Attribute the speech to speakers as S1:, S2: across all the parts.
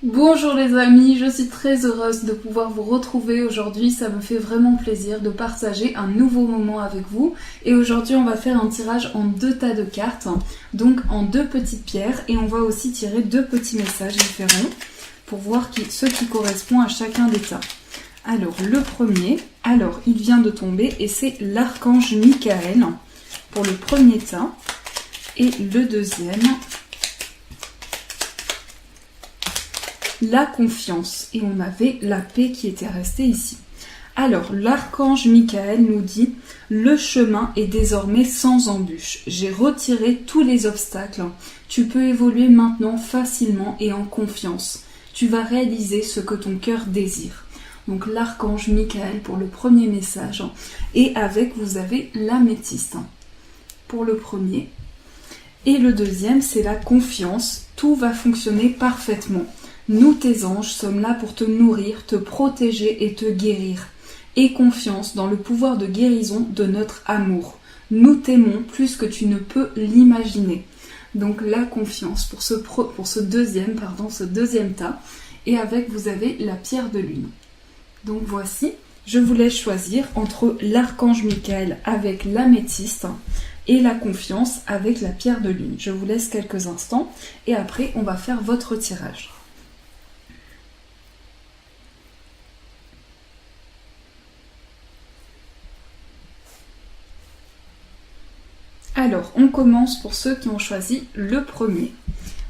S1: Bonjour les amis, je suis très heureuse de pouvoir vous retrouver aujourd'hui, ça me fait vraiment plaisir de partager un nouveau moment avec vous. Et aujourd'hui on va faire un tirage en 2 tas de cartes, donc en 2 petites pierres, et on va aussi tirer 2 petits messages différents pour voir ce qui correspond à chacun des tas. Alors le premier, il vient de tomber et c'est l'archange Michael pour le premier tas, et le deuxième, la confiance, et on avait la paix qui était restée ici. Alors, l'archange Michael nous dit « Le chemin est désormais sans embûche. J'ai retiré tous les obstacles. Tu peux évoluer maintenant facilement et en confiance. Tu vas réaliser ce que ton cœur désire. » Donc, l'archange Michael pour le premier message. Et avec, vous avez l'améthyste pour le premier. Et le deuxième, c'est la confiance. Tout va fonctionner parfaitement. Nous, tes anges, sommes là pour te nourrir, te protéger et te guérir. Aie confiance dans le pouvoir de guérison de notre amour. Nous t'aimons plus que tu ne peux l'imaginer. Donc la confiance pour ce deuxième tas. Et avec, vous avez la pierre de lune. Donc voici, je vous laisse choisir entre l'archange Michael avec l'améthyste et la confiance avec la pierre de lune. Je vous laisse quelques instants et après, on va faire votre tirage. Alors, on commence pour ceux qui ont choisi le premier,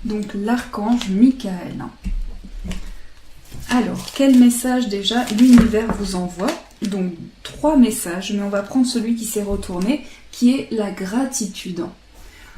S1: donc l'archange Michael. Alors, quel message déjà l'univers vous envoie? Donc, 3 messages, mais on va prendre celui qui s'est retourné, qui est la gratitude.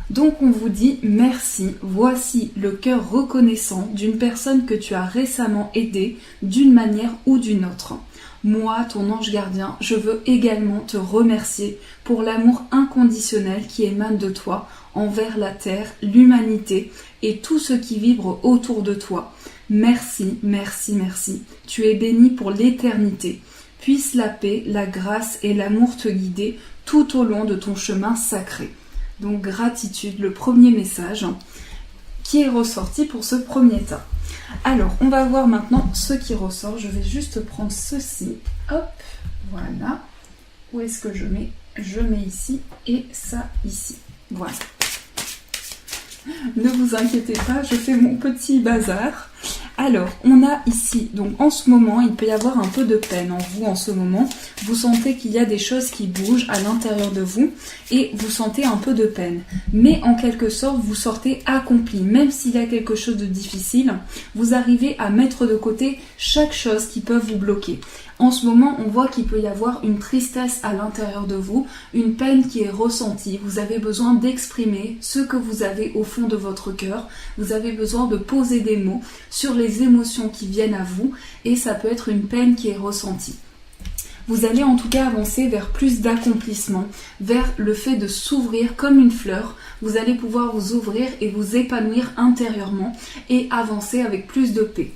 S1: Donc, on vous dit merci, voici le cœur reconnaissant d'une personne que tu as récemment aidée d'une manière ou d'une autre. Moi, ton ange gardien, je veux également te remercier pour l'amour inconditionnel qui émane de toi envers la terre, l'humanité et tout ce qui vibre autour de toi. Merci, merci, merci. Tu es béni pour l'éternité. Puisse la paix, la grâce et l'amour te guider tout au long de ton chemin sacré. Donc gratitude, le premier message qui est ressorti pour ce premier tas. Alors, on va voir maintenant ce qui ressort. Je vais juste prendre ceci. Hop, voilà. Où est-ce que je mets? Je mets ici et ça ici. Voilà. Ne vous inquiétez pas, je fais mon petit bazar. Alors, on a ici, donc en ce moment, il peut y avoir un peu de peine en vous en ce moment. Vous sentez qu'il y a des choses qui bougent à l'intérieur de vous et vous sentez un peu de peine. Mais en quelque sorte, vous sortez accompli. Même s'il y a quelque chose de difficile, vous arrivez à mettre de côté chaque chose qui peut vous bloquer. En ce moment, on voit qu'il peut y avoir une tristesse à l'intérieur de vous, une peine qui est ressentie. Vous avez besoin d'exprimer ce que vous avez au fond de votre cœur. Vous avez besoin de poser des mots sur les émotions qui viennent à vous et ça peut être une peine qui est ressentie. Vous allez en tout cas avancer vers plus d'accomplissement, vers le fait de s'ouvrir comme une fleur. Vous allez pouvoir vous ouvrir et vous épanouir intérieurement et avancer avec plus de paix.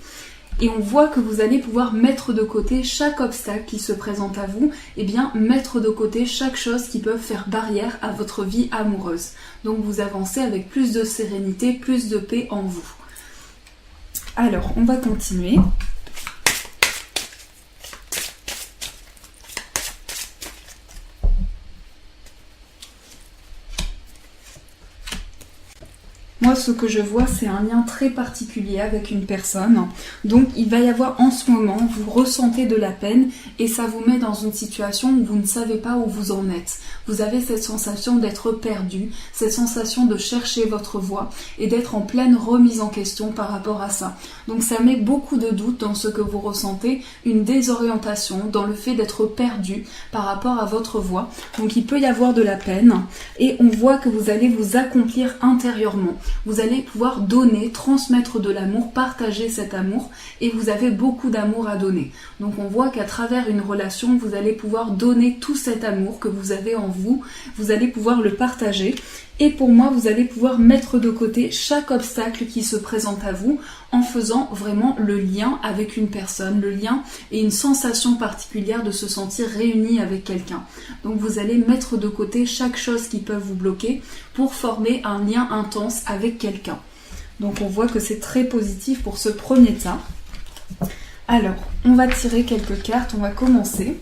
S1: Et on voit que vous allez pouvoir mettre de côté chaque obstacle qui se présente à vous, et bien mettre de côté chaque chose qui peut faire barrière à votre vie amoureuse. Donc vous avancez avec plus de sérénité, plus de paix en vous. Alors, on va continuer. Moi, ce que je vois, c'est un lien très particulier avec une personne. Donc, il va y avoir en ce moment, vous ressentez de la peine et ça vous met dans une situation où vous ne savez pas où vous en êtes. Vous avez cette sensation d'être perdu, cette sensation de chercher votre voie et d'être en pleine remise en question par rapport à ça. Donc, ça met beaucoup de doutes dans ce que vous ressentez, une désorientation dans le fait d'être perdu par rapport à votre voie. Donc, il peut y avoir de la peine et on voit que vous allez vous accomplir intérieurement. Vous allez pouvoir donner, transmettre de l'amour, partager cet amour et vous avez beaucoup d'amour à donner. Donc on voit qu'à travers une relation, vous allez pouvoir donner tout cet amour que vous avez en vous, vous allez pouvoir le partager et pour moi, vous allez pouvoir mettre de côté chaque obstacle qui se présente à vous en faisant vraiment le lien avec une personne, le lien et une sensation particulière de se sentir réuni avec quelqu'un. Donc vous allez mettre de côté chaque chose qui peut vous bloquer pour former un lien intense avec quelqu'un. Donc on voit que c'est très positif pour ce premier tas. Alors, on va tirer quelques cartes, on va commencer.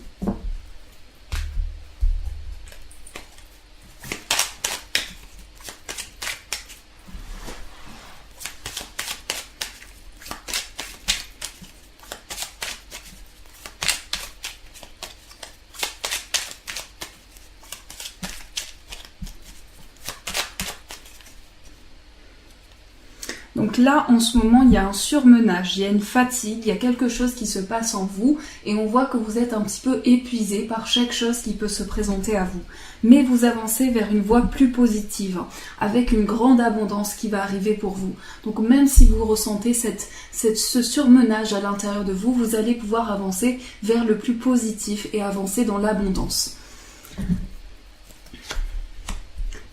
S1: Donc là, en ce moment, il y a un surmenage, il y a une fatigue, il y a quelque chose qui se passe en vous et on voit que vous êtes un petit peu épuisé par chaque chose qui peut se présenter à vous. Mais vous avancez vers une voie plus positive, avec une grande abondance qui va arriver pour vous. Donc même si vous ressentez ce surmenage à l'intérieur de vous, vous allez pouvoir avancer vers le plus positif et avancer dans l'abondance.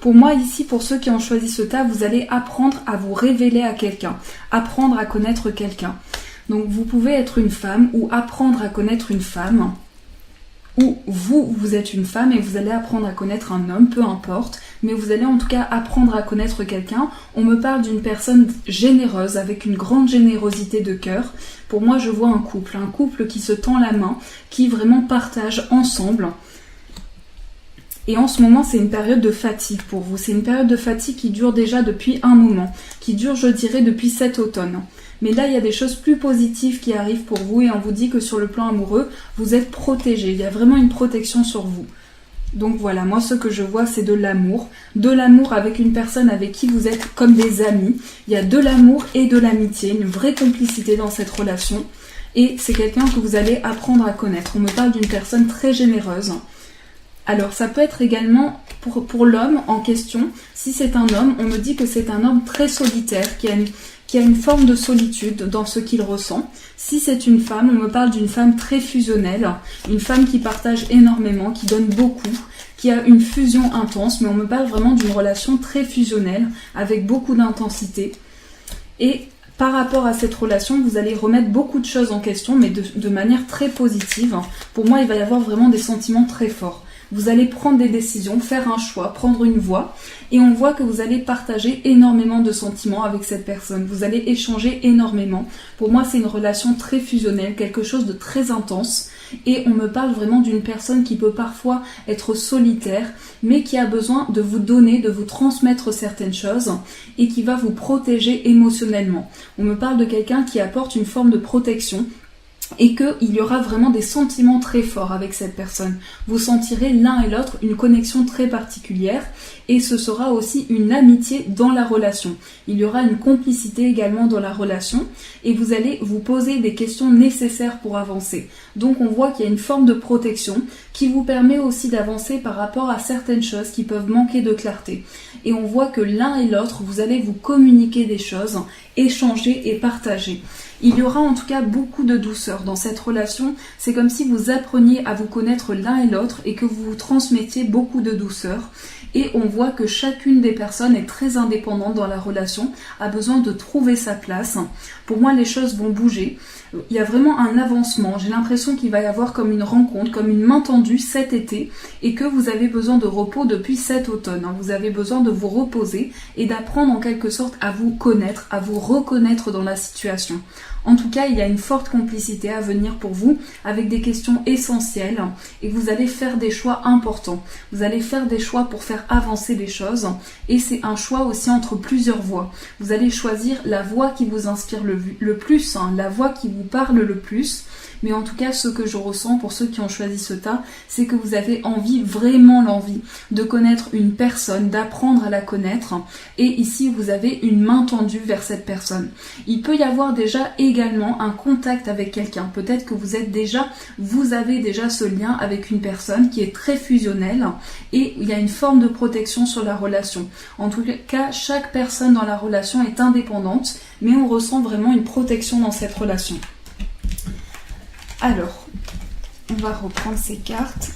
S1: Pour moi, ici, pour ceux qui ont choisi ce tas, vous allez apprendre à vous révéler à quelqu'un, apprendre à connaître quelqu'un. Donc, vous pouvez être une femme ou apprendre à connaître une femme, ou vous êtes une femme et vous allez apprendre à connaître un homme, peu importe, mais vous allez en tout cas apprendre à connaître quelqu'un. On me parle d'une personne généreuse, avec une grande générosité de cœur. Pour moi, je vois un couple qui se tend la main, qui vraiment partage ensemble. Et en ce moment, c'est une période de fatigue pour vous. C'est une période de fatigue qui dure déjà depuis un moment, qui dure, je dirais, depuis cet automne. Mais là, il y a des choses plus positives qui arrivent pour vous et on vous dit que sur le plan amoureux, vous êtes protégé. Il y a vraiment une protection sur vous. Donc voilà, moi, ce que je vois, c'est de l'amour. De l'amour avec une personne avec qui vous êtes comme des amis. Il y a de l'amour et de l'amitié, une vraie complicité dans cette relation. Et c'est quelqu'un que vous allez apprendre à connaître. On me parle d'une personne très généreuse. Alors, ça peut être également pour l'homme en question. Si c'est un homme, on me dit que c'est un homme très solitaire, qui a une forme de solitude dans ce qu'il ressent. Si c'est une femme, on me parle d'une femme très fusionnelle, une femme qui partage énormément, qui donne beaucoup, qui a une fusion intense, mais on me parle vraiment d'une relation très fusionnelle, avec beaucoup d'intensité. Et par rapport à cette relation, vous allez remettre beaucoup de choses en question, mais de manière très positive. Pour moi, il va y avoir vraiment des sentiments très forts. Vous allez prendre des décisions, faire un choix, prendre une voie et on voit que vous allez partager énormément de sentiments avec cette personne. Vous allez échanger énormément. Pour moi, c'est une relation très fusionnelle, quelque chose de très intense et on me parle vraiment d'une personne qui peut parfois être solitaire mais qui a besoin de vous donner, de vous transmettre certaines choses et qui va vous protéger émotionnellement. On me parle de quelqu'un qui apporte une forme de protection et qu'il y aura vraiment des sentiments très forts avec cette personne. Vous sentirez l'un et l'autre une connexion très particulière et ce sera aussi une amitié dans la relation. Il y aura une complicité également dans la relation et vous allez vous poser des questions nécessaires pour avancer. Donc on voit qu'il y a une forme de protection qui vous permet aussi d'avancer par rapport à certaines choses qui peuvent manquer de clarté. Et on voit que l'un et l'autre, vous allez vous communiquer des choses, échanger et partager. Il y aura en tout cas beaucoup de douceur dans cette relation. C'est comme si vous appreniez à vous connaître l'un et l'autre et que vous vous transmettiez beaucoup de douceur. Et on voit que chacune des personnes est très indépendante dans la relation, a besoin de trouver sa place. Pour moi, les choses vont bouger. Il y a vraiment un avancement. J'ai l'impression qu'il va y avoir comme une rencontre, comme une main tendue cet été et que vous avez besoin de repos depuis cet automne. Vous avez besoin de vous reposer et d'apprendre en quelque sorte à vous connaître, à vous reconnaître dans la situation. En tout cas, il y a une forte complicité à venir pour vous avec des questions essentielles et vous allez faire des choix importants. Vous allez faire des choix pour faire avancer les choses et c'est un choix aussi entre plusieurs voies. Vous allez choisir la voie qui vous inspire le plus, la voie qui vous parle le plus. Mais en tout cas, ce que je ressens pour ceux qui ont choisi ce tas, c'est que vous avez envie, vraiment l'envie, de connaître une personne, d'apprendre à la connaître. Et ici, vous avez une main tendue vers cette personne. Il peut y avoir déjà également un contact avec quelqu'un. Peut-être que vous avez déjà ce lien avec une personne qui est très fusionnelle et il y a une forme de protection sur la relation. En tout cas, chaque personne dans la relation est indépendante, mais on ressent vraiment une protection dans cette relation. Alors, on va reprendre ces cartes.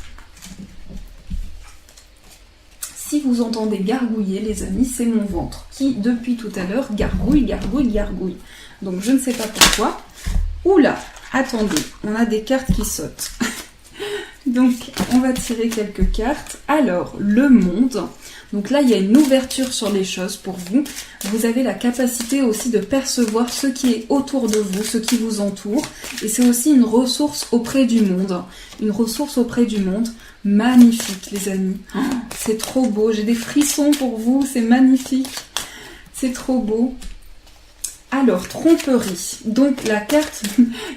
S1: Si vous entendez gargouiller, les amis, c'est mon ventre qui, depuis tout à l'heure, gargouille. Donc, je ne sais pas pourquoi. Oula, attendez, on a des cartes qui sautent. Donc, on va tirer quelques cartes. Alors, le monde. Donc là, il y a une ouverture sur les choses pour vous. Vous avez la capacité aussi de percevoir ce qui est autour de vous, ce qui vous entoure. Et c'est aussi une ressource auprès du monde. Une ressource auprès du monde. Magnifique, les amis. Oh, c'est trop beau. J'ai des frissons pour vous. C'est magnifique. C'est trop beau. Alors, tromperie. Donc, la carte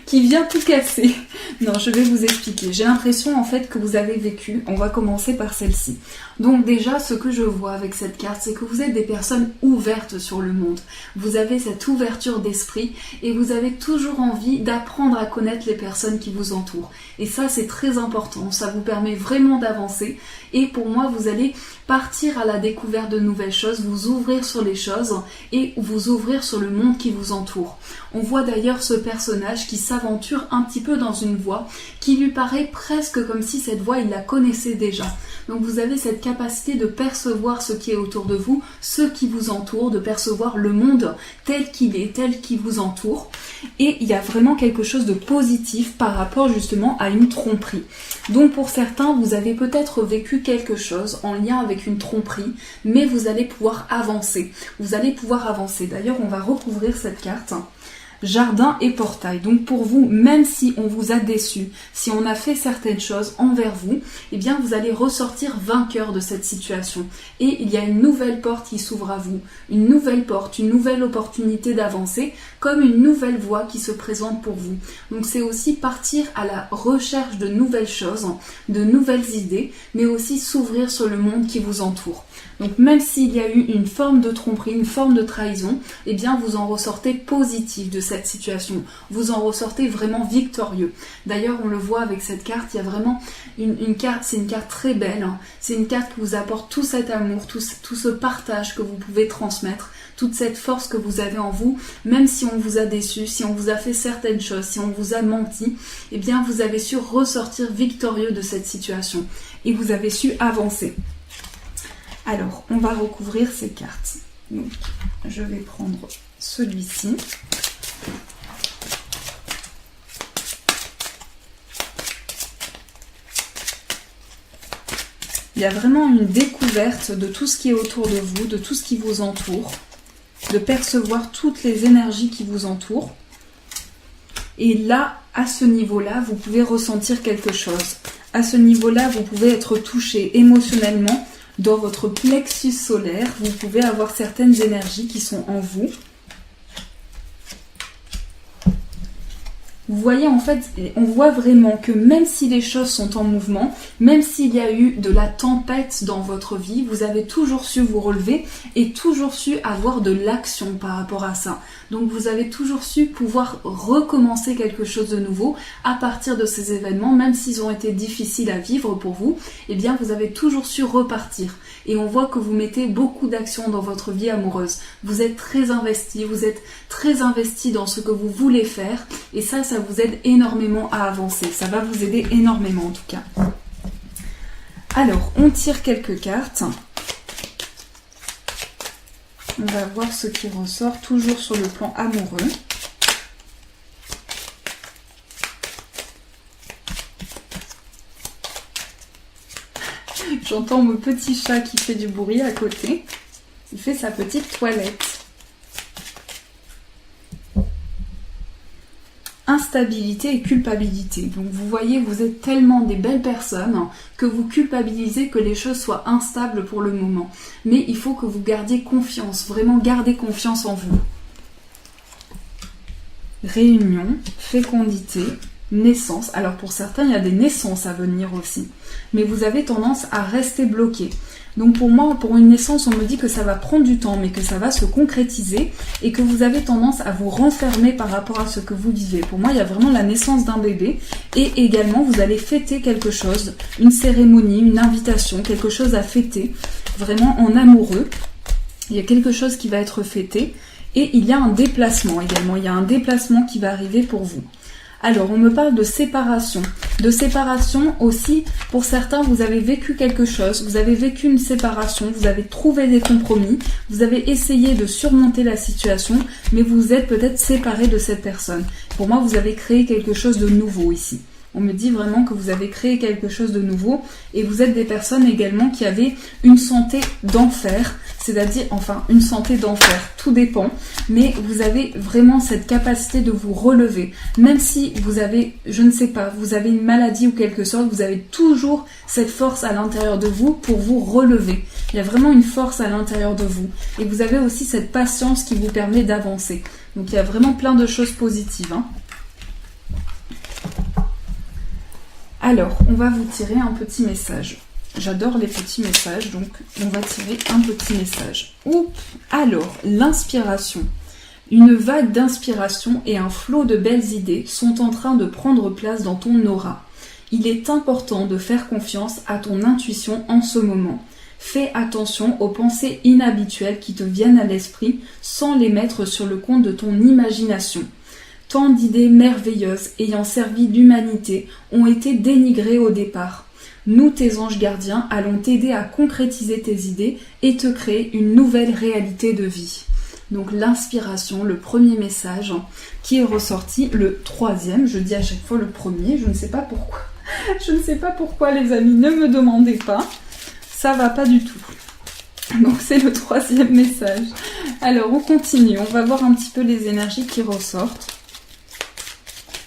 S1: qui vient tout casser. Non, je vais vous expliquer. J'ai l'impression, en fait, que vous avez vécu. On va commencer par celle-ci. Donc, déjà, ce que je vois avec cette carte, c'est que vous êtes des personnes ouvertes sur le monde. Vous avez cette ouverture d'esprit et vous avez toujours envie d'apprendre à connaître les personnes qui vous entourent. Et ça, c'est très important. Ça vous permet vraiment d'avancer. Et pour moi, vous allez partir à la découverte de nouvelles choses, vous ouvrir sur les choses et vous ouvrir sur le monde qui vous entoure. On voit d'ailleurs ce personnage qui s'aventure un petit peu dans une voie qui lui paraît presque comme si cette voie, il la connaissait déjà. Donc vous avez cette capacité de percevoir ce qui est autour de vous, ce qui vous entoure, de percevoir le monde tel qu'il est, tel qui vous entoure. Et il y a vraiment quelque chose de positif par rapport justement à une tromperie. Donc pour certains, vous avez peut-être vécu quelque chose en lien avec une tromperie, mais vous allez pouvoir avancer. Vous allez pouvoir avancer. D'ailleurs, on va recouvrir cette carte. Jardin et portail. Donc pour vous, même si on vous a déçu, si on a fait certaines choses envers vous, eh bien vous allez ressortir vainqueur de cette situation. Et il y a une nouvelle porte qui s'ouvre à vous, une nouvelle porte, une nouvelle opportunité d'avancer, comme une nouvelle voie qui se présente pour vous. Donc c'est aussi partir à la recherche de nouvelles choses, de nouvelles idées, mais aussi s'ouvrir sur le monde qui vous entoure. Donc même s'il y a eu une forme de tromperie, une forme de trahison, eh bien vous en ressortez positif de cette situation. Vous en ressortez vraiment victorieux. D'ailleurs, on le voit avec cette carte, il y a vraiment une carte, c'est une carte très belle. Hein. C'est une carte qui vous apporte tout cet amour, tout ce partage que vous pouvez transmettre, toute cette force que vous avez en vous, même si on vous a déçu, si on vous a fait certaines choses, si on vous a menti, eh bien vous avez su ressortir victorieux de cette situation et vous avez su avancer. Alors, on va recouvrir ces cartes. Donc, je vais prendre celui-ci. Il y a vraiment une découverte de tout ce qui est autour de vous, de tout ce qui vous entoure, de percevoir toutes les énergies qui vous entourent. Et là, à ce niveau-là, vous pouvez ressentir quelque chose. À ce niveau-là, vous pouvez être touché émotionnellement. Dans votre plexus solaire, vous pouvez avoir certaines énergies qui sont en vous. Vous voyez, en fait, on voit vraiment que même si les choses sont en mouvement, même s'il y a eu de la tempête dans votre vie, vous avez toujours su vous relever et toujours su avoir de l'action par rapport à ça. Donc vous avez toujours su pouvoir recommencer quelque chose de nouveau à partir de ces événements, même s'ils ont été difficiles à vivre pour vous, eh bien vous avez toujours su repartir. Et on voit que vous mettez beaucoup d'action dans votre vie amoureuse. Vous êtes très investi, dans ce que vous voulez faire et ça vous aide énormément à avancer. Ça va vous aider énormément en tout cas. Alors, on tire quelques cartes. On va voir ce qui ressort, toujours sur le plan amoureux. J'entends mon petit chat qui fait du bruit à côté. Il fait sa petite toilette. Instabilité et culpabilité. Donc vous voyez, vous êtes tellement des belles personnes que vous culpabilisez que les choses soient instables pour le moment. Mais il faut que vous gardiez confiance, vraiment gardez confiance en vous. Réunion, fécondité, naissance. Alors pour certains, il y a des naissances à venir aussi. Mais vous avez tendance à rester bloqué. Donc pour moi, pour une naissance, on me dit que ça va prendre du temps, mais que ça va se concrétiser et que vous avez tendance à vous renfermer par rapport à ce que vous vivez. Pour moi, il y a vraiment la naissance d'un bébé et également, vous allez fêter quelque chose, une cérémonie, une invitation, quelque chose à fêter, vraiment en amoureux. Il y a quelque chose qui va être fêté et il y a un déplacement également. Il y a un déplacement qui va arriver pour vous. Alors, on me parle de séparation. De séparation aussi, pour certains, vous avez vécu quelque chose, vous avez vécu une séparation, vous avez trouvé des compromis, vous avez essayé de surmonter la situation, mais vous êtes peut-être séparé de cette personne. Pour moi, vous avez créé quelque chose de nouveau ici. On me dit vraiment que vous avez créé quelque chose de nouveau et vous êtes des personnes également qui avaient une santé d'enfer, c'est-à-dire, enfin, une santé d'enfer, tout dépend, mais vous avez vraiment cette capacité de vous relever. Même si vous avez, je ne sais pas, vous avez une maladie ou quelque sorte, vous avez toujours cette force à l'intérieur de vous pour vous relever. Il y a vraiment une force à l'intérieur de vous. Et vous avez aussi cette patience qui vous permet d'avancer. Donc il y a vraiment plein de choses positives, hein. Alors, on va vous tirer un petit message. J'adore les petits messages, donc on va tirer un petit message. Oups. Alors, l'inspiration. Une vague d'inspiration et un flot de belles idées sont en train de prendre place dans ton aura. Il est important de faire confiance à ton intuition en ce moment. Fais attention aux pensées inhabituelles qui te viennent à l'esprit sans les mettre sur le compte de ton imagination. Tant d'idées merveilleuses ayant servi l'humanité ont été dénigrées au départ. Nous, tes anges gardiens, allons t'aider à concrétiser tes idées et te créer une nouvelle réalité de vie. Donc l'inspiration, le premier message qui est ressorti, le troisième, je dis à chaque fois le premier, je ne sais pas pourquoi. Je ne sais pas pourquoi les amis, ne me demandez pas, ça va pas du tout. Donc c'est le troisième message. Alors on continue, on va voir un petit peu les énergies qui ressortent.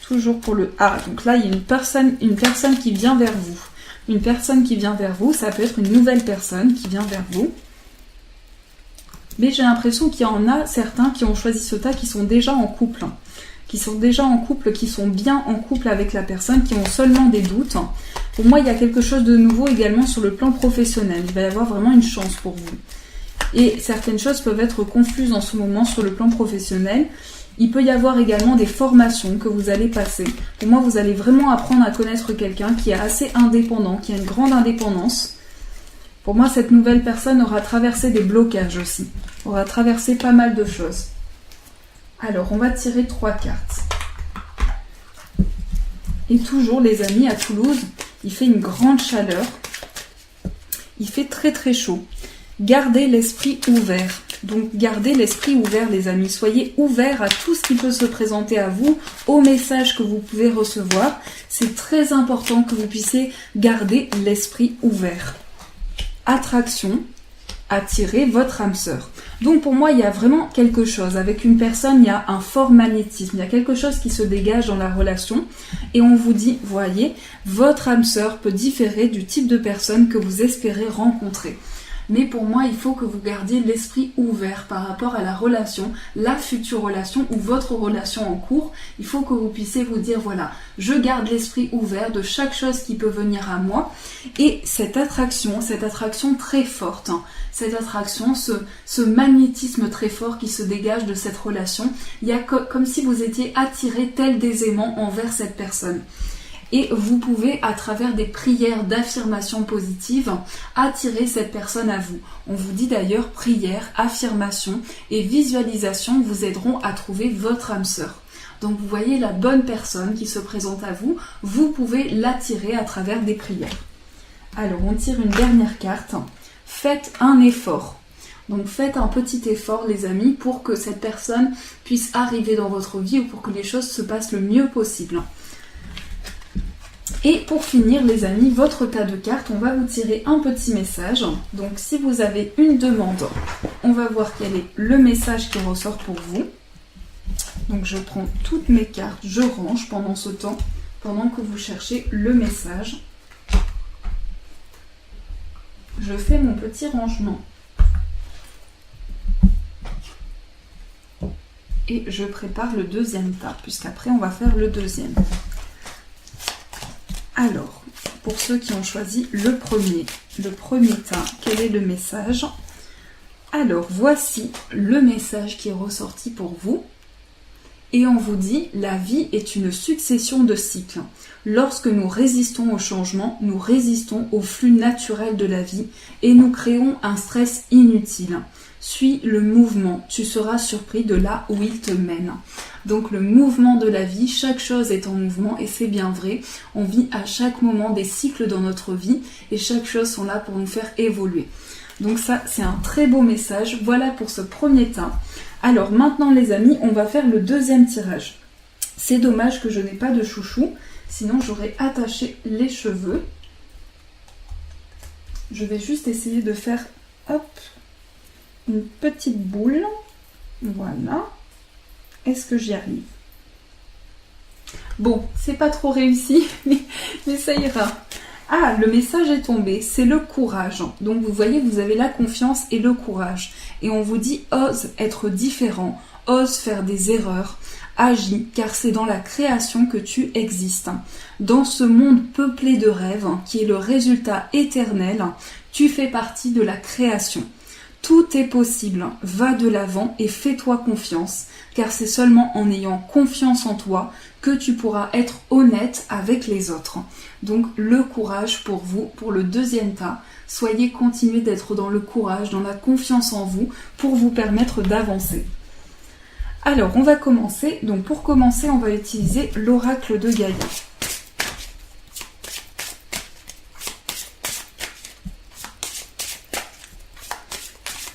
S1: Toujours pour le A. Donc là, il y a une personne qui vient vers vous. Une personne qui vient vers vous, ça peut être une nouvelle personne qui vient vers vous. Mais j'ai l'impression qu'il y en a certains qui ont choisi ce tas qui sont déjà en couple. Qui sont déjà en couple, qui sont bien en couple avec la personne, qui ont seulement des doutes. Pour moi, il y a quelque chose de nouveau également sur le plan professionnel. Il va y avoir vraiment une chance pour vous. Et certaines choses peuvent être confuses en ce moment sur le plan professionnel. Il peut y avoir également des formations que vous allez passer. Pour moi, vous allez vraiment apprendre à connaître quelqu'un qui est assez indépendant, qui a une grande indépendance. Pour moi, cette nouvelle personne aura traversé des blocages aussi. Aura traversé pas mal de choses. Alors, on va tirer 3 cartes. Et toujours, les amis, à Toulouse, il fait une grande chaleur. Il fait très très chaud. Gardez l'esprit ouvert. Donc gardez l'esprit ouvert les amis, soyez ouverts à tout ce qui peut se présenter à vous, aux messages que vous pouvez recevoir. C'est très important que vous puissiez garder l'esprit ouvert. Attraction, attirer votre âme sœur. Donc pour moi il y a vraiment quelque chose, avec une personne il y a un fort magnétisme, il y a quelque chose qui se dégage dans la relation et on vous dit, voyez, votre âme sœur peut différer du type de personne que vous espérez rencontrer. Mais pour moi, il faut que vous gardiez l'esprit ouvert par rapport à la relation, la future relation ou votre relation en cours. Il faut que vous puissiez vous dire, voilà, je garde l'esprit ouvert de chaque chose qui peut venir à moi. Et cette attraction très forte, cette attraction, ce magnétisme très fort qui se dégage de cette relation, il y a comme si vous étiez attiré tel des aimants envers cette personne. Et vous pouvez, à travers des prières d'affirmation positive, attirer cette personne à vous. On vous dit d'ailleurs, prières, affirmations et visualisation vous aideront à trouver votre âme sœur. Donc vous voyez la bonne personne qui se présente à vous, vous pouvez l'attirer à travers des prières. Alors on tire une dernière carte. Faites un effort. Donc faites un petit effort les amis pour que cette personne puisse arriver dans votre vie ou pour que les choses se passent le mieux possible. Et pour finir les amis, votre tas de cartes, on va vous tirer un petit message. Donc si vous avez une demande, on va voir quel est le message qui ressort pour vous. Donc je prends toutes mes cartes, je range pendant ce temps, pendant que vous cherchez le message. Je fais mon petit rangement. Et je prépare le deuxième tas, puisqu'après on va faire le deuxième. Alors, pour ceux qui ont choisi le premier tas, quel est le message? Alors, voici le message qui est ressorti pour vous. Et on vous dit, la vie est une succession de cycles. Lorsque nous résistons au changement, nous résistons au flux naturel de la vie et nous créons un stress inutile. Suis le mouvement, tu seras surpris de là où il te mène. Donc le mouvement de la vie, chaque chose est en mouvement et c'est bien vrai. On vit à chaque moment des cycles dans notre vie et chaque chose sont là pour nous faire évoluer. Donc ça, c'est un très beau message. Voilà pour ce premier tas. Alors maintenant les amis, on va faire le deuxième tirage. C'est dommage que je n'ai pas de chouchou, sinon j'aurais attaché les cheveux. Je vais juste essayer de faire, hop, une petite boule. Voilà. Est-ce que j'y arrive? Bon, c'est pas trop réussi, mais ça ira. Ah, le message est tombé, c'est le courage. Donc vous voyez, vous avez la confiance et le courage. Et on vous dit, ose être différent, ose faire des erreurs, agis, car c'est dans la création que tu existes. Dans ce monde peuplé de rêves, qui est le résultat éternel, tu fais partie de la création. Tout est possible, va de l'avant et fais-toi confiance, car c'est seulement en ayant confiance en toi que tu pourras être honnête avec les autres. Donc le courage pour vous, pour le deuxième tas, continuez d'être dans le courage, dans la confiance en vous, pour vous permettre d'avancer. Alors on va commencer, donc pour commencer on va utiliser l'oracle de Gaïa.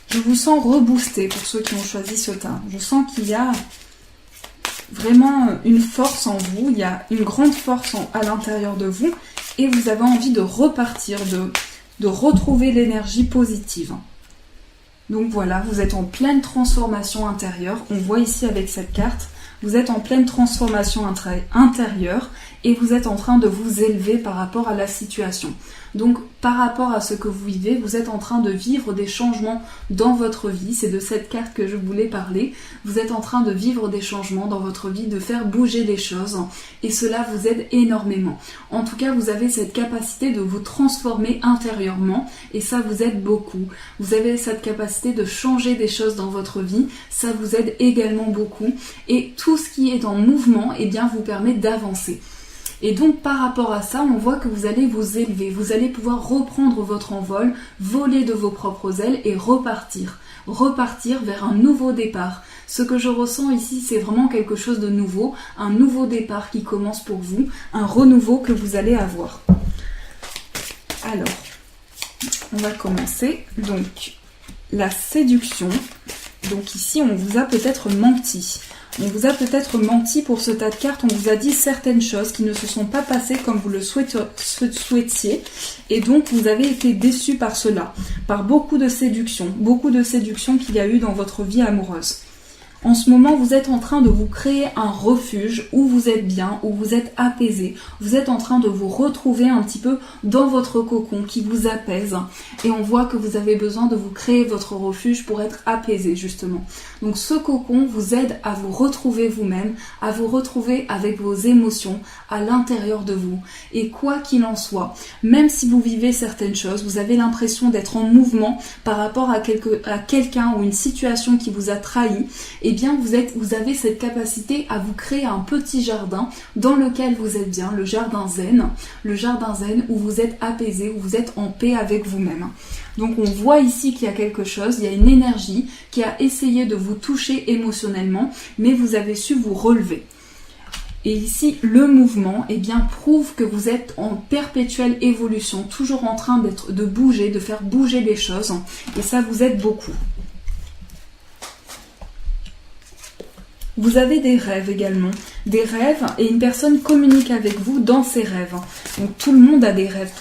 S1: Je vous sens reboosté pour ceux qui ont choisi ce tas. Je sens qu'il y a vraiment une force en vous, il y a une grande force à l'intérieur de vous et vous avez envie de repartir, de retrouver l'énergie positive. Donc voilà, vous êtes en pleine transformation intérieure. On voit ici avec cette carte, vous êtes en pleine transformation intérieure et vous êtes en train de vous élever par rapport à la situation. Donc par rapport à ce que vous vivez, vous êtes en train de vivre des changements dans votre vie. C'est de cette carte que je voulais parler. Vous êtes en train de vivre des changements dans votre vie, de faire bouger les choses et cela vous aide énormément. En tout cas, vous avez cette capacité de vous transformer intérieurement et ça vous aide beaucoup. Vous avez cette capacité de changer des choses dans votre vie, ça vous aide également beaucoup et tout ce qui est en mouvement, eh bien, vous permet d'avancer. Et donc par rapport à ça, on voit que vous allez vous élever, vous allez pouvoir reprendre votre envol, voler de vos propres ailes et repartir vers un nouveau départ. Ce que je ressens ici, c'est vraiment quelque chose de nouveau, un nouveau départ qui commence pour vous, un renouveau que vous allez avoir. Alors, on va commencer. Donc, la séduction. Donc ici, on vous a peut-être menti. On vous a peut-être menti pour ce tas de cartes, on vous a dit certaines choses qui ne se sont pas passées comme vous le souhaitiez et donc vous avez été déçus par cela, par beaucoup de séduction qu'il y a eu dans votre vie amoureuse. En ce moment, vous êtes en train de vous créer un refuge où vous êtes bien, où vous êtes apaisé. Vous êtes en train de vous retrouver un petit peu dans votre cocon qui vous apaise. Et on voit que vous avez besoin de vous créer votre refuge pour être apaisé, justement. Donc ce cocon vous aide à vous retrouver vous-même, à vous retrouver avec vos émotions à l'intérieur de vous. Et quoi qu'il en soit, même si vous vivez certaines choses, vous avez l'impression d'être en mouvement par rapport à quelqu'un ou une situation qui vous a trahi, eh bien vous avez cette capacité à vous créer un petit jardin dans lequel vous êtes bien, le jardin zen où vous êtes apaisé, où vous êtes en paix avec vous-même. Donc on voit ici qu'il y a quelque chose, il y a une énergie qui a essayé de vous toucher émotionnellement, mais vous avez su vous relever. Et ici, le mouvement, eh bien, prouve que vous êtes en perpétuelle évolution, toujours en train de bouger, de faire bouger les choses, et ça vous aide beaucoup. Vous avez des rêves également, et une personne communique avec vous dans ses rêves. Donc tout le monde a des rêves,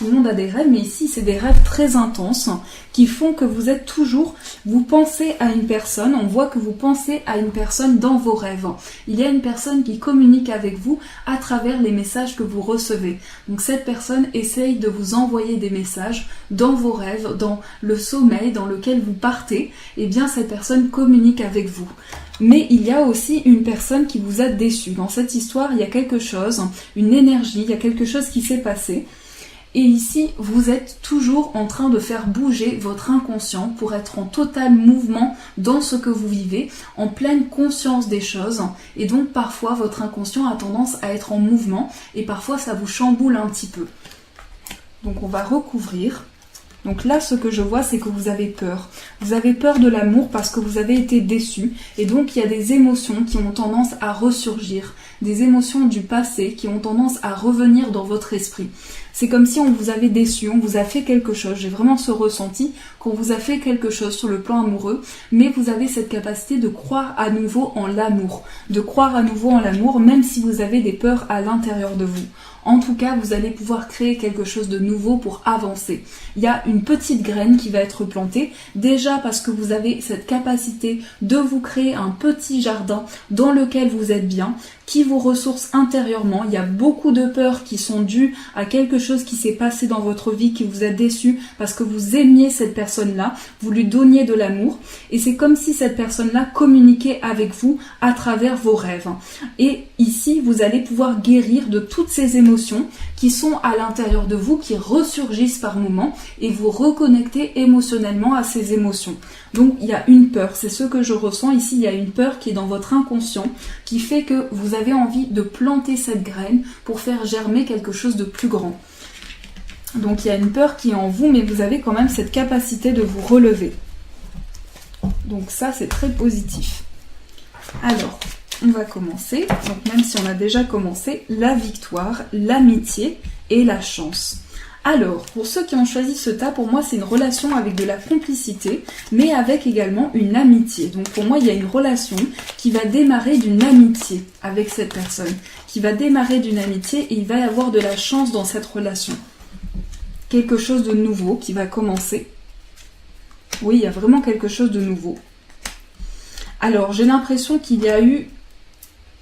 S1: mais ici c'est des rêves très intenses qui font que vous êtes toujours, vous pensez à une personne, on voit que vous pensez à une personne dans vos rêves. Il y a une personne qui communique avec vous à travers les messages que vous recevez. Donc cette personne essaye de vous envoyer des messages dans vos rêves, dans le sommeil dans lequel vous partez, et bien cette personne communique avec vous. Mais il y a aussi une personne qui vous a déçu. Dans cette histoire, il y a quelque chose, une énergie, il y a quelque chose qui s'est passé. Et ici, vous êtes toujours en train de faire bouger votre inconscient pour être en total mouvement dans ce que vous vivez, en pleine conscience des choses. Et donc, parfois, votre inconscient a tendance à être en mouvement et parfois, ça vous chamboule un petit peu. Donc, on va recouvrir. Donc là, ce que je vois, c'est que vous avez peur. Vous avez peur de l'amour parce que vous avez été déçu. Et donc, il y a des émotions qui ont tendance à ressurgir. Des émotions du passé qui ont tendance à revenir dans votre esprit. C'est comme si on vous avait déçu, on vous a fait quelque chose. J'ai vraiment ce ressenti qu'on vous a fait quelque chose sur le plan amoureux, mais vous avez cette capacité de croire à nouveau en l'amour. De croire à nouveau en l'amour, même si vous avez des peurs à l'intérieur de vous. En tout cas, vous allez pouvoir créer quelque chose de nouveau pour avancer. Il y a une petite graine qui va être plantée, déjà parce que vous avez cette capacité de vous créer un petit jardin dans lequel vous êtes bien, qui vous ressource intérieurement. Il y a beaucoup de peurs qui sont dues à quelque chose qui s'est passé dans votre vie, qui vous a déçu parce que vous aimiez cette personne-là, vous lui donniez de l'amour, et c'est comme si cette personne-là communiquait avec vous à travers vos rêves. Et ici, vous allez pouvoir guérir de toutes ces émotions qui sont à l'intérieur de vous, qui ressurgissent par moments, et vous reconnecter émotionnellement à ces émotions. Donc il y a une peur, c'est ce que je ressens ici, il y a une peur qui est dans votre inconscient, qui fait que vous avez envie de planter cette graine pour faire germer quelque chose de plus grand. Donc il y a une peur qui est en vous, mais vous avez quand même cette capacité de vous relever. Donc ça, c'est très positif. Alors, on va commencer. Donc même si on a déjà commencé, la victoire, l'amitié et la chance. Alors, pour ceux qui ont choisi ce tas, pour moi, c'est une relation avec de la complicité, mais avec également une amitié. Donc pour moi, il y a une relation qui va démarrer d'une amitié avec cette personne, qui va démarrer d'une amitié et il va y avoir de la chance dans cette relation. Quelque chose de nouveau qui va commencer. Oui, il y a vraiment quelque chose de nouveau. Alors, j'ai l'impression qu'il y a eu...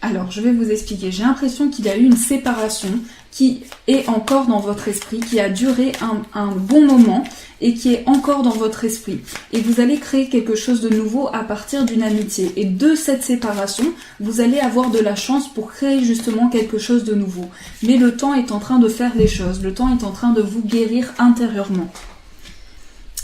S1: Alors, je vais vous expliquer. J'ai l'impression qu'il y a eu une séparation qui est encore dans votre esprit, qui a duré un bon moment et qui est encore dans votre esprit. Et vous allez créer quelque chose de nouveau à partir d'une amitié. Et de cette séparation, vous allez avoir de la chance pour créer justement quelque chose de nouveau. Mais le temps est en train de faire les choses. Le temps est en train de vous guérir intérieurement.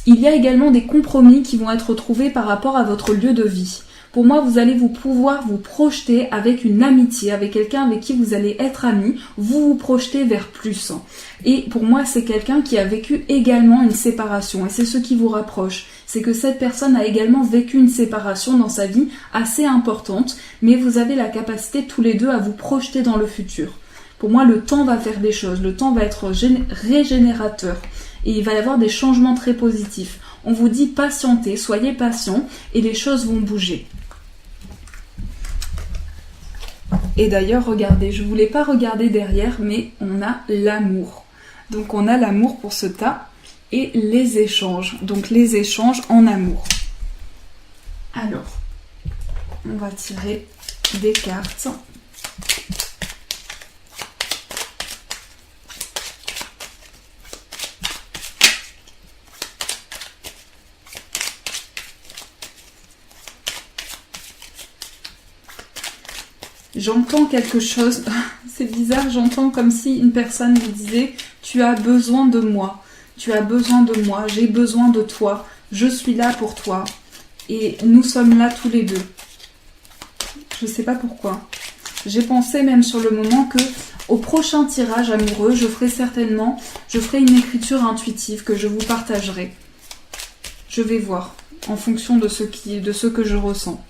S1: Il y a également des compromis qui vont être trouvés par rapport à votre lieu de vie. Pour moi, vous allez pouvoir vous projeter avec une amitié, avec quelqu'un avec qui vous allez être amis, vous projetez vers plus. Et pour moi, c'est quelqu'un qui a vécu également une séparation. Et c'est ce qui vous rapproche. C'est que cette personne a également vécu une séparation dans sa vie assez importante, mais vous avez la capacité tous les deux à vous projeter dans le futur. Pour moi, le temps va faire des choses. Le temps va être régénérateur. Et il va y avoir des changements très positifs. On vous dit patientez, soyez patient et les choses vont bouger. Et d'ailleurs, regardez, je ne voulais pas regarder derrière, mais on a l'amour. Donc on a l'amour pour ce tas et les échanges. Donc les échanges en amour. Alors, on va tirer des cartes. J'entends quelque chose, c'est bizarre, j'entends comme si une personne me disait « Tu as besoin de moi, tu as besoin de moi, j'ai besoin de toi, je suis là pour toi. » Et nous sommes là tous les deux. Je ne sais pas pourquoi. J'ai pensé même sur le moment que au prochain tirage amoureux, je ferai une écriture intuitive que je vous partagerai. Je vais voir, en fonction de ce que je ressens.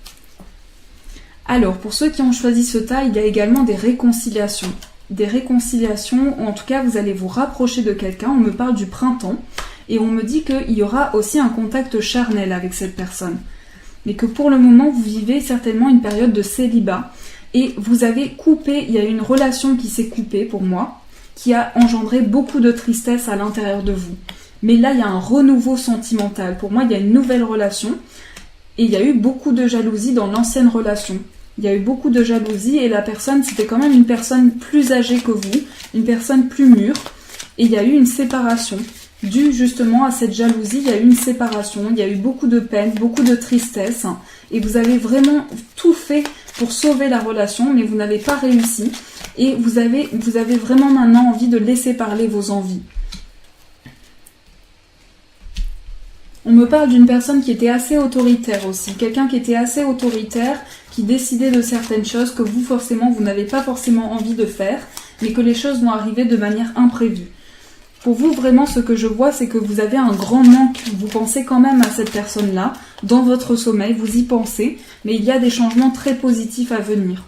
S1: Alors, pour ceux qui ont choisi ce tas, il y a également des réconciliations. Des réconciliations, ou en tout cas, vous allez vous rapprocher de quelqu'un. On me parle du printemps. Et on me dit qu'il y aura aussi un contact charnel avec cette personne. Mais que pour le moment, vous vivez certainement une période de célibat. Et vous avez coupé, il y a une relation qui s'est coupée pour moi, qui a engendré beaucoup de tristesse à l'intérieur de vous. Mais là, il y a un renouveau sentimental. Pour moi, il y a une nouvelle relation. Et il y a eu beaucoup de jalousie dans l'ancienne relation. Il y a eu beaucoup de jalousie et la personne, c'était quand même une personne plus âgée que vous, une personne plus mûre. Et il y a eu une séparation. Dû justement à cette jalousie, il y a eu une séparation. Il y a eu beaucoup de peine, beaucoup de tristesse. Et vous avez vraiment tout fait pour sauver la relation, mais vous n'avez pas réussi. Et vous avez vraiment maintenant envie de laisser parler vos envies. On me parle d'une personne qui était assez autoritaire aussi. Quelqu'un qui était assez autoritaire, qui décidait de certaines choses que vous, forcément, vous n'avez pas forcément envie de faire, mais que les choses vont arriver de manière imprévue. Pour vous, vraiment, ce que je vois, c'est que vous avez un grand manque. Vous pensez quand même à cette personne-là, dans votre sommeil, vous y pensez, mais il y a des changements très positifs à venir.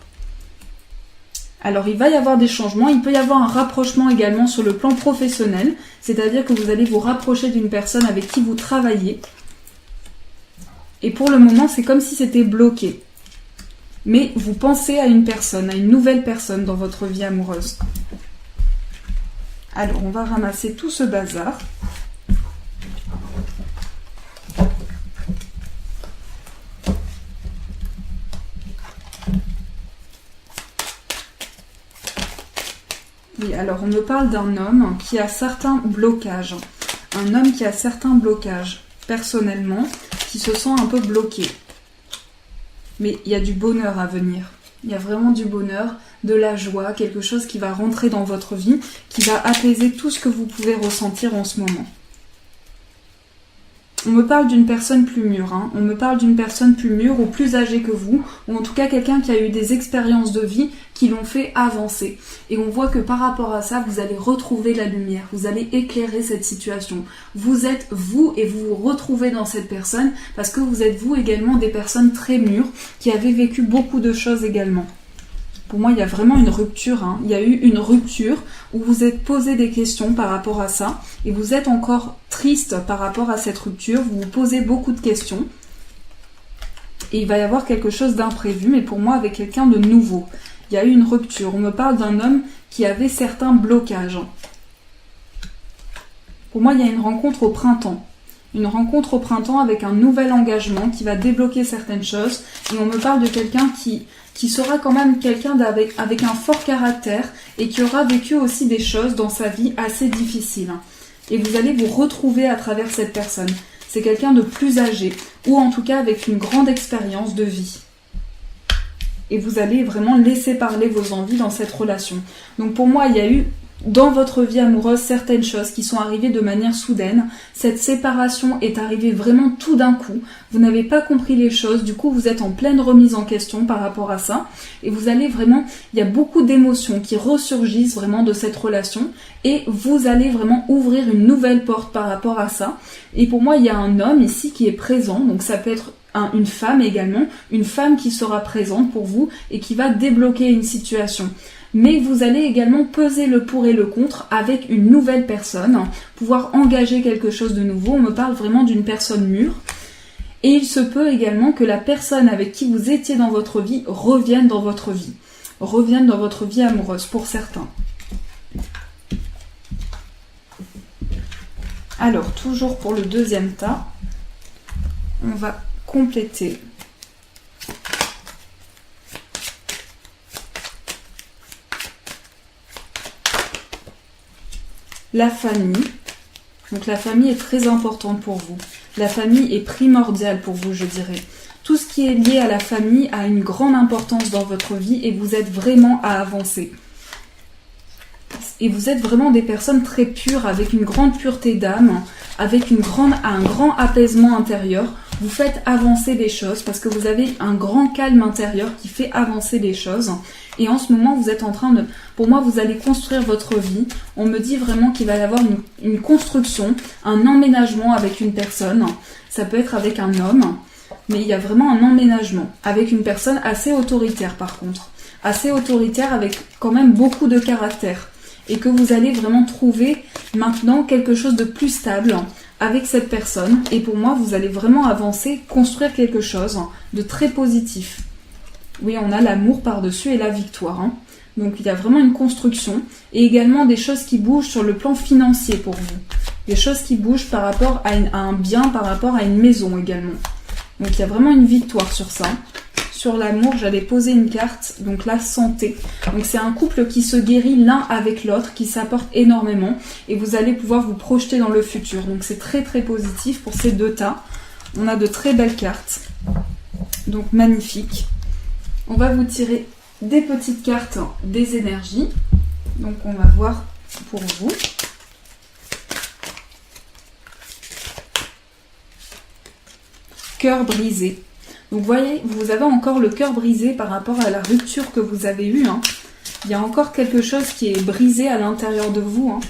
S1: Alors, il va y avoir des changements, il peut y avoir un rapprochement également sur le plan professionnel, c'est-à-dire que vous allez vous rapprocher d'une personne avec qui vous travaillez. Et pour le moment, c'est comme si c'était bloqué. Mais vous pensez à une personne, à une nouvelle personne dans votre vie amoureuse. Alors, on va ramasser tout ce bazar. Oui, alors on me parle d'un homme qui a certains blocages. Un homme qui a certains blocages, personnellement, qui se sent un peu bloqué. Mais il y a du bonheur à venir. Il y a vraiment du bonheur, de la joie, quelque chose qui va rentrer dans votre vie, qui va apaiser tout ce que vous pouvez ressentir en ce moment. On me parle d'une personne plus mûre, On me parle d'une personne plus mûre ou plus âgée que vous, ou en tout cas quelqu'un qui a eu des expériences de vie qui l'ont fait avancer. Et on voit que par rapport à ça, vous allez retrouver la lumière, vous allez éclairer cette situation. Vous êtes vous et vous vous retrouvez dans cette personne parce que vous êtes vous également des personnes très mûres qui avaient vécu beaucoup de choses également. Pour moi, il y a vraiment une rupture. Il y a eu une rupture où vous êtes posé des questions par rapport à ça et vous êtes encore triste par rapport à cette rupture. Vous vous posez beaucoup de questions et il va y avoir quelque chose d'imprévu, mais pour moi, avec quelqu'un de nouveau. Il y a eu une rupture. On me parle d'un homme qui avait certains blocages. Pour moi, il y a une rencontre au printemps. Une rencontre au printemps avec un nouvel engagement qui va débloquer certaines choses. Et on me parle de quelqu'un qui sera quand même quelqu'un avec un fort caractère et qui aura vécu aussi des choses dans sa vie assez difficiles. Et vous allez vous retrouver à travers cette personne. C'est quelqu'un de plus âgé ou en tout cas avec une grande expérience de vie. Et vous allez vraiment laisser parler vos envies dans cette relation. Donc pour moi, il y a eu dans votre vie amoureuse certaines choses qui sont arrivées de manière soudaine. Cette séparation est arrivée vraiment tout d'un coup. Vous n'avez pas compris les choses, du coup vous êtes en pleine remise en question par rapport à ça. Et vous allez vraiment, il y a beaucoup d'émotions qui ressurgissent vraiment de cette relation. Et vous allez vraiment ouvrir une nouvelle porte par rapport à ça. Et pour moi, il y a un homme ici qui est présent, donc ça peut être une femme également, une femme qui sera présente pour vous et qui va débloquer une situation. Mais vous allez également peser le pour et le contre avec une nouvelle personne, pouvoir engager quelque chose de nouveau. On me parle vraiment d'une personne mûre. Et il se peut également que la personne avec qui vous étiez dans votre vie revienne dans votre vie amoureuse pour certains. Alors, toujours pour le deuxième tas, on va compléter. La famille. Donc la famille est très importante pour vous. La famille est primordiale pour vous, je dirais. Tout ce qui est lié à la famille a une grande importance dans votre vie et vous êtes vraiment à avancer. Et vous êtes vraiment des personnes très pures, avec une grande pureté d'âme, avec un grand apaisement intérieur. Vous faites avancer les choses parce que vous avez un grand calme intérieur qui fait avancer les choses. Et en ce moment, vous êtes en train de... Pour moi, vous allez construire votre vie. On me dit vraiment qu'il va y avoir une construction, un emménagement avec une personne. Ça peut être avec un homme, mais il y a vraiment un emménagement avec une personne assez autoritaire par contre. Assez autoritaire avec quand même beaucoup de caractère. Et que vous allez vraiment trouver maintenant quelque chose de plus stable avec cette personne. Et pour moi, vous allez vraiment avancer, construire quelque chose de très positif. Oui, on a l'amour par-dessus et la victoire. Donc il y a vraiment une construction. Et également des choses qui bougent sur le plan financier pour vous. Des choses qui bougent par rapport à un bien, par rapport à une maison également. Donc il y a vraiment une victoire sur ça. Sur l'amour, j'allais poser une carte, donc la santé. Donc c'est un couple qui se guérit l'un avec l'autre, qui s'apporte énormément et vous allez pouvoir vous projeter dans le futur. Donc c'est très très positif pour ces deux tas. On a de très belles cartes, donc magnifiques. On va vous tirer des petites cartes des énergies. Donc on va voir pour vous. Cœur brisé. Donc vous voyez, vous avez encore le cœur brisé par rapport à la rupture que vous avez eue. Il y a encore quelque chose qui est brisé à l'intérieur de vous.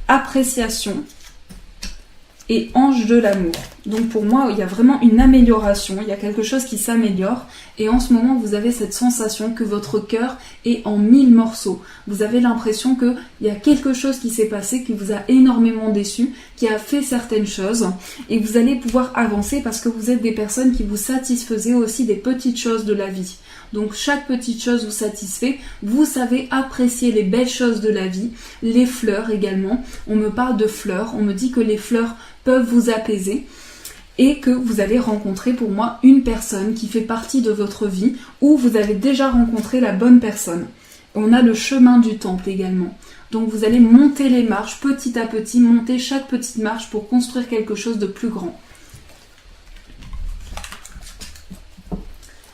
S1: appréciation et ange de l'amour. Donc pour moi, il y a vraiment une amélioration, il y a quelque chose qui s'améliore et en ce moment, vous avez cette sensation que votre cœur est en 1000 morceaux. Vous avez l'impression qu'il y a quelque chose qui s'est passé, qui vous a énormément déçu, qui a fait certaines choses et vous allez pouvoir avancer parce que vous êtes des personnes qui vous satisfaisaient aussi des petites choses de la vie. Donc chaque petite chose vous satisfait, vous savez apprécier les belles choses de la vie, les fleurs également. On me parle de fleurs, on me dit que les fleurs peuvent vous apaiser et que vous allez rencontrer pour moi une personne qui fait partie de votre vie ou vous avez déjà rencontré la bonne personne. On a le chemin du temple également. Donc vous allez monter les marches petit à petit, monter chaque petite marche pour construire quelque chose de plus grand.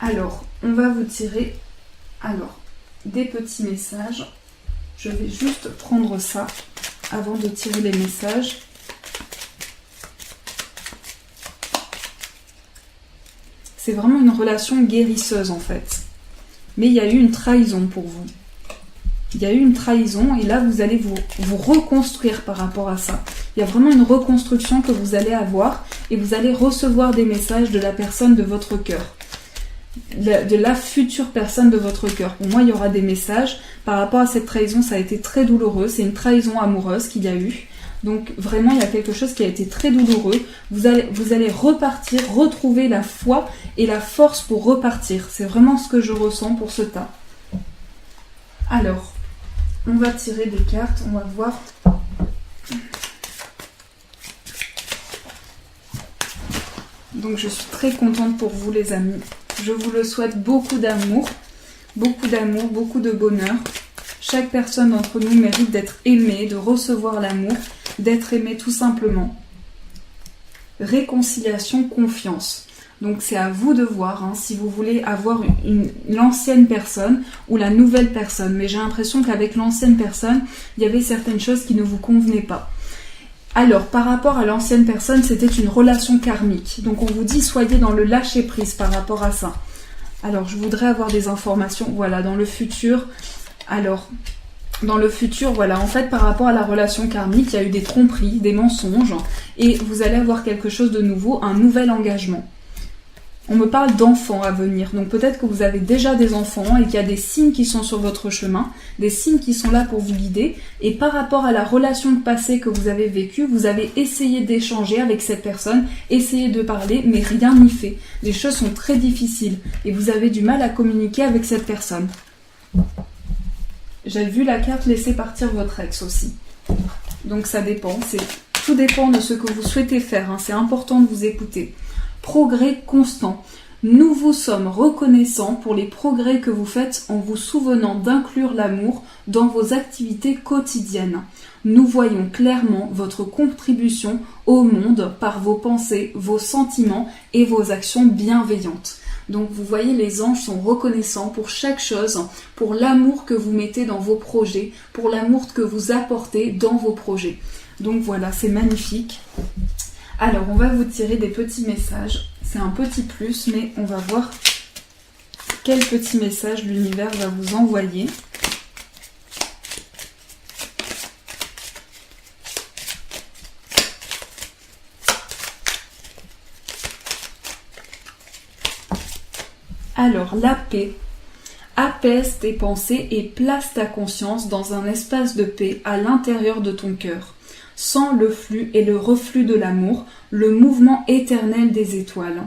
S1: Alors, on va vous tirer des petits messages. Je vais juste prendre ça avant de tirer les messages. C'est vraiment une relation guérisseuse en fait. Mais il y a eu une trahison pour vous. Il y a eu une trahison et là vous allez vous reconstruire par rapport à ça. Il y a vraiment une reconstruction que vous allez avoir et vous allez recevoir des messages de la personne de votre cœur. De la future personne de votre cœur. Pour moi, il y aura des messages par rapport à cette trahison. Ça a été très douloureux. C'est une trahison amoureuse qu'il y a eu. Donc vraiment, il y a quelque chose qui a été très douloureux. Vous allez repartir, retrouver la foi et la force pour repartir. C'est vraiment ce que je ressens pour ce tas. Alors, on va tirer des cartes. On va voir. Donc je suis très contente pour vous les amis. Je vous le souhaite beaucoup d'amour, beaucoup de bonheur. Chaque personne d'entre nous mérite d'être aimée, de recevoir l'amour, d'être aimée tout simplement. Réconciliation, confiance. Donc c'est à vous de voir si vous voulez avoir l'ancienne personne ou la nouvelle personne. Mais j'ai l'impression qu'avec l'ancienne personne, il y avait certaines choses qui ne vous convenaient pas. Alors, par rapport à l'ancienne personne, c'était une relation karmique. Donc, on vous dit, soyez dans le lâcher-prise par rapport à ça. Alors, je voudrais avoir des informations, voilà, dans le futur. Alors, dans le futur, voilà, en fait, par rapport à la relation karmique, il y a eu des tromperies, des mensonges, et vous allez avoir quelque chose de nouveau, un nouvel engagement. On me parle d'enfants à venir, donc peut-être que vous avez déjà des enfants et qu'il y a des signes qui sont sur votre chemin, des signes qui sont là pour vous guider. Et par rapport à la relation passée que vous avez vécue, vous avez essayé d'échanger avec cette personne, essayé de parler, mais rien n'y fait. Les choses sont très difficiles et vous avez du mal à communiquer avec cette personne. J'ai vu la carte laisser partir votre ex aussi. Donc ça dépend, tout dépend de ce que vous souhaitez faire, c'est important de vous écouter. Progrès constant. Nous vous sommes reconnaissants pour les progrès que vous faites en vous souvenant d'inclure l'amour dans vos activités quotidiennes. Nous voyons clairement votre contribution au monde par vos pensées, vos sentiments et vos actions bienveillantes. Donc vous voyez, les anges sont reconnaissants pour chaque chose, pour l'amour que vous mettez dans vos projets, pour l'amour que vous apportez dans vos projets. Donc voilà, c'est magnifique. Alors, on va vous tirer des petits messages. C'est un petit plus, mais on va voir quel petit message l'univers va vous envoyer. Alors, la paix. Apaise tes pensées et place ta conscience dans un espace de paix à l'intérieur de ton cœur. Sans le flux et le reflux de l'amour, le mouvement éternel des étoiles.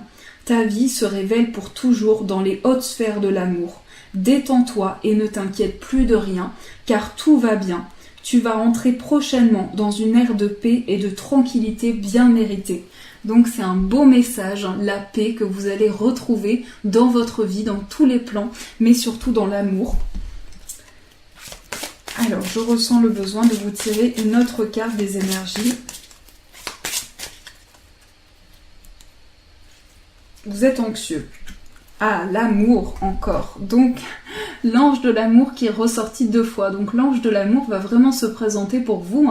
S1: Ta vie se révèle pour toujours dans les hautes sphères de l'amour. Détends-toi et ne t'inquiète plus de rien, car tout va bien. Tu vas entrer prochainement dans une ère de paix et de tranquillité bien méritée. Donc c'est un beau message, la paix que vous allez retrouver dans votre vie, dans tous les plans, mais surtout dans l'amour. Alors, je ressens le besoin de vous tirer une autre carte des énergies. Vous êtes anxieux. Ah, l'amour encore. Donc, l'ange de l'amour qui est ressorti 2 fois. Donc, l'ange de l'amour va vraiment se présenter pour vous.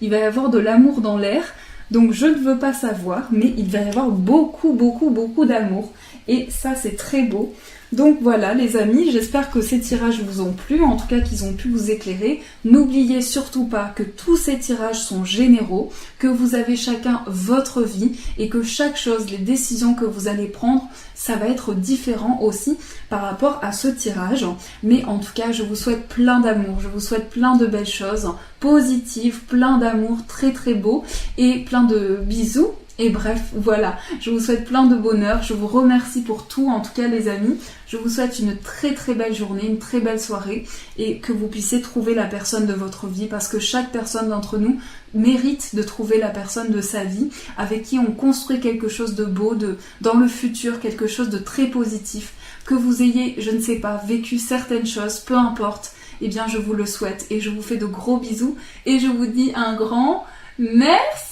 S1: Il va y avoir de l'amour dans l'air. Donc, je ne veux pas savoir, mais il va y avoir beaucoup d'amour. Et ça, c'est très beau. Donc voilà les amis, j'espère que ces tirages vous ont plu, en tout cas qu'ils ont pu vous éclairer. N'oubliez surtout pas que tous ces tirages sont généraux, que vous avez chacun votre vie et que chaque chose, les décisions que vous allez prendre, ça va être différent aussi par rapport à ce tirage. Mais en tout cas, je vous souhaite plein d'amour, je vous souhaite plein de belles choses positives, plein d'amour très très beau et plein de bisous. Et bref, voilà, je vous souhaite plein de bonheur, je vous remercie pour tout, en tout cas les amis, je vous souhaite une très très belle journée, une très belle soirée et que vous puissiez trouver la personne de votre vie parce que chaque personne d'entre nous mérite de trouver la personne de sa vie avec qui on construit quelque chose de beau, dans le futur, quelque chose de très positif, que vous ayez, je ne sais pas, vécu certaines choses, peu importe, eh bien je vous le souhaite et je vous fais de gros bisous et je vous dis un grand merci.